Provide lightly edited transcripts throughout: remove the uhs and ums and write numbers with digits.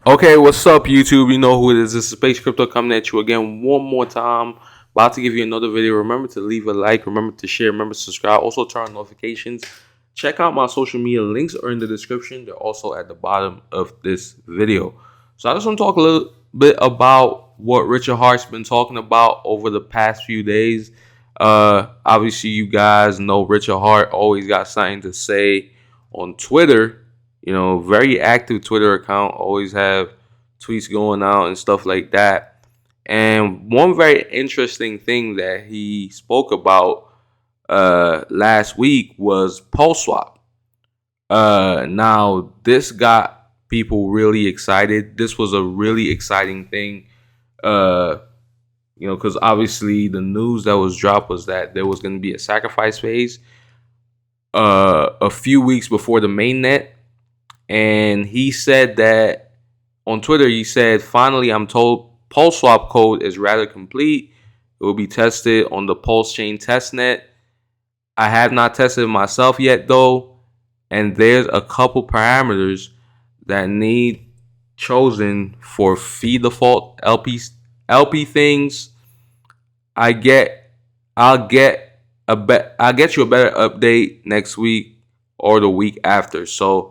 Okay, what's up, YouTube? You know who it is. This is Space Crypto coming at you again one more time. About to give you another video. Remember to leave a like. Remember to share. Remember to subscribe. Also, turn on notifications. Check out my social media links are in the description. They're also at the bottom of this video. So I just want to talk a little bit about what Richard Hart's been talking about over the past few days. Obviously, you guys know Richard Hart always got something to say on Twitter. Very active Twitter account, always have tweets going out and stuff like that. And one very interesting thing that he spoke about last week was pulseswap. Now this got people really excited. This was a really exciting thing. Because obviously the news that was dropped was that there was going to be a sacrifice phase a few weeks before the mainnet. And he said that on Twitter, he said, finally, I'm told pulseswap code is rather complete. It will be tested on the pulsechain testnet. I have not tested it myself yet, though. And there's a couple parameters that need chosen for fee default LP things. I'll get you a better update next week or the week after. So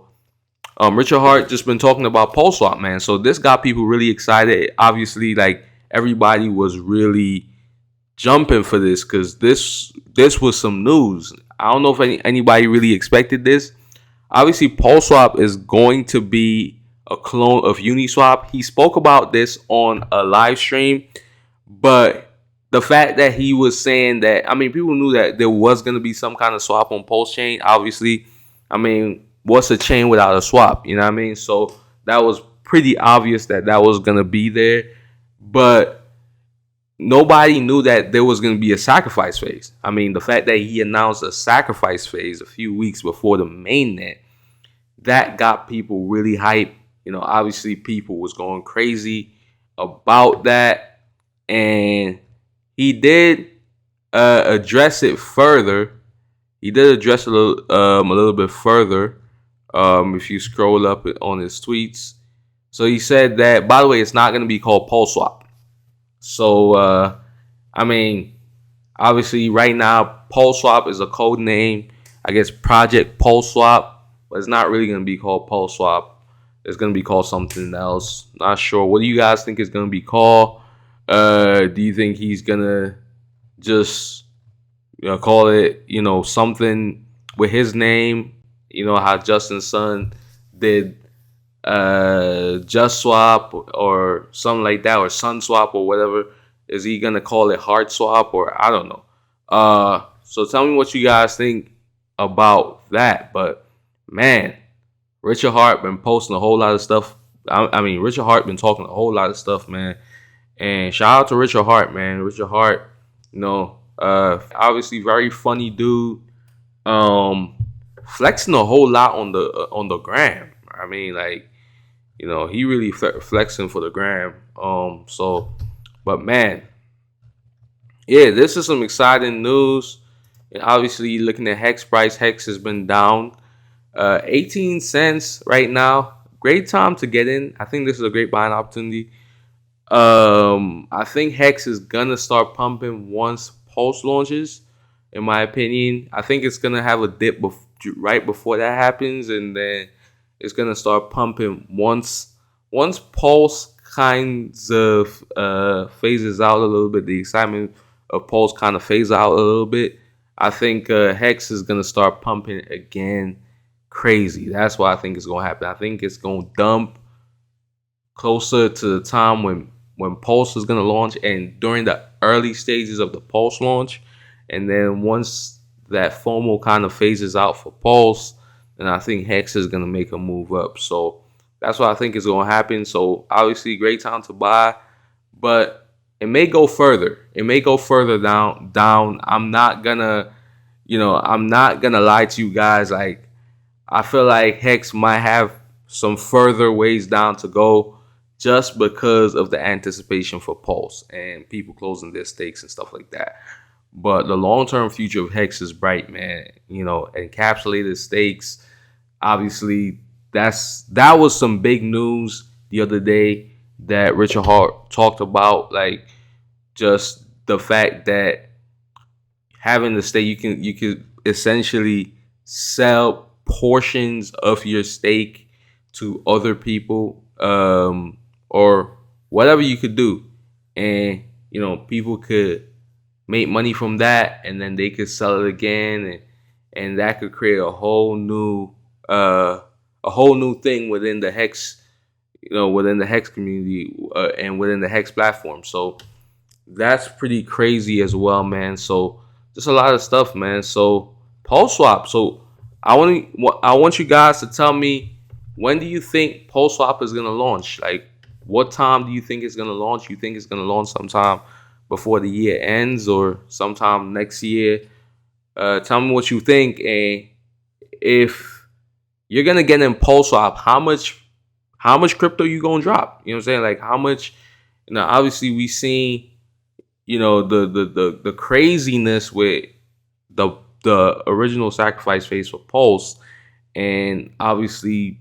Richard Hart just been talking about pulseswap, man. So this got people really excited. Obviously, like everybody was really jumping for this because this was some news. I don't know if anybody really expected this. Obviously, pulseswap is going to be a clone of Uniswap. He spoke about this on a live stream, but the fact that he was saying that, I mean, people knew that there was going to be some kind of swap on Pulsechain. Obviously, I mean, what's a chain without a swap? You know what I mean? So that was pretty obvious that was going to be there. But nobody knew that there was going to be a sacrifice phase. I mean, the fact that he announced a sacrifice phase a few weeks before the mainnet, that got people really hyped. Obviously, people was going crazy about that. And he did address it further. He did address it a little bit further. If you scroll up on his tweets, so he said that, by the way, it's not going to be called pulseswap. So I mean, obviously, right now, pulseswap is a code name. I guess Project Pulseswap, but it's not really going to be called pulseswap. It's going to be called something else. Not sure. What do you guys think it's going to be called? Do you think he's gonna just call it something with his name? How Justin's son did Just Swap or something like that, or Sun Swap or whatever. Is he gonna call it Heart Swap, or I don't know? So tell me what you guys think about that. But man, Richard Hart been posting a whole lot of stuff. I mean, Richard Hart been talking a whole lot of stuff, man. And shout out to Richard Hart, man. Richard Hart, obviously very funny dude. Flexing a whole lot on the gram. I mean, like, he really flexing for the gram. But man, yeah, this is some exciting news. And obviously, looking at Hex price, Hex has been down 18 cents right now. Great time to get in. I think this is a great buying opportunity. I think Hex is gonna start pumping once Pulse launches. In my opinion, I think it's gonna have a dip right before that happens, and then it's gonna start pumping once Pulse kinds of phases out a little bit. The excitement of Pulse kind of phases out a little bit. I think Hex is gonna start pumping again, crazy. That's what I think is gonna happen. I think it's gonna dump closer to the time when Pulse is going to launch, and during the early stages of the Pulse launch. And then once that FOMO kind of phases out for Pulse, then I think Hex is going to make a move up. So that's what I think is going to happen. So obviously, great time to buy, but it may go further. It may go further down. I'm not gonna lie to you guys. Like, I feel like Hex might have some further ways down to go, just because of the anticipation for Pulse and people closing their stakes and stuff like that. But the long-term future of Hex is bright, man. Encapsulated stakes. Obviously, that was some big news. the other day that Richard Hart talked about, like just the fact that having the stake, you can essentially sell portions of your stake to other people, or whatever you could do, and people could make money from that, and then they could sell it again, and that could create a whole new thing within the hex, within the hex community, and within the hex platform. So that's pretty crazy as well, man. So just a lot of stuff, man. So pulseswap. So I want you guys to tell me, when do you think pulseswap is gonna launch? Like, what time do you think it's gonna launch? You think it's gonna launch sometime before the year ends or sometime next year? Tell me what you think, and if you're gonna get in pulseswap, how much crypto you gonna drop? You know what I'm saying? Like, how much? Obviously we seen the craziness with the original sacrifice phase for Pulse, and obviously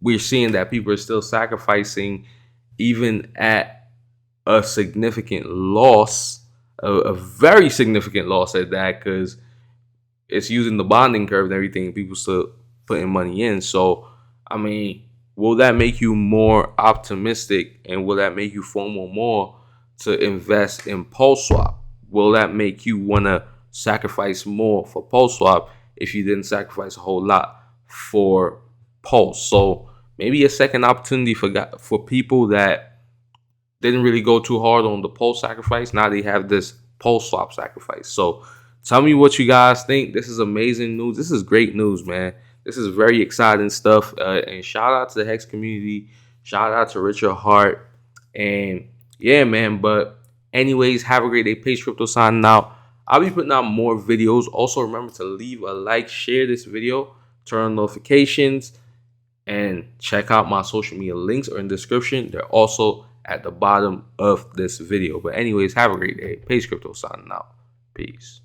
we're seeing that people are still sacrificing even at a significant loss, a very significant loss at that, because it's using the bonding curve and everything, and people still putting money in. So I mean, will that make you more optimistic, and will that make you FOMO more to invest in pulseswap? Will that make you want to sacrifice more for pulseswap if you didn't sacrifice a whole lot for Pulse? So maybe a second opportunity for people that didn't really go too hard on the Pulse sacrifice. Now they have this pulseswap sacrifice. So tell me what you guys think. This is amazing news. This is great news, man. This is very exciting stuff. And shout out to the Hex community. Shout out to Richard Hart. And yeah, man. But anyways, have a great day. Page Crypto signing out. I'll be putting out more videos. Also, remember to leave a like, share this video, turn on notifications, and check out my social media links are in the description. They're also at the bottom of this video. But anyways, have a great day. Page Crypto signing out. Peace.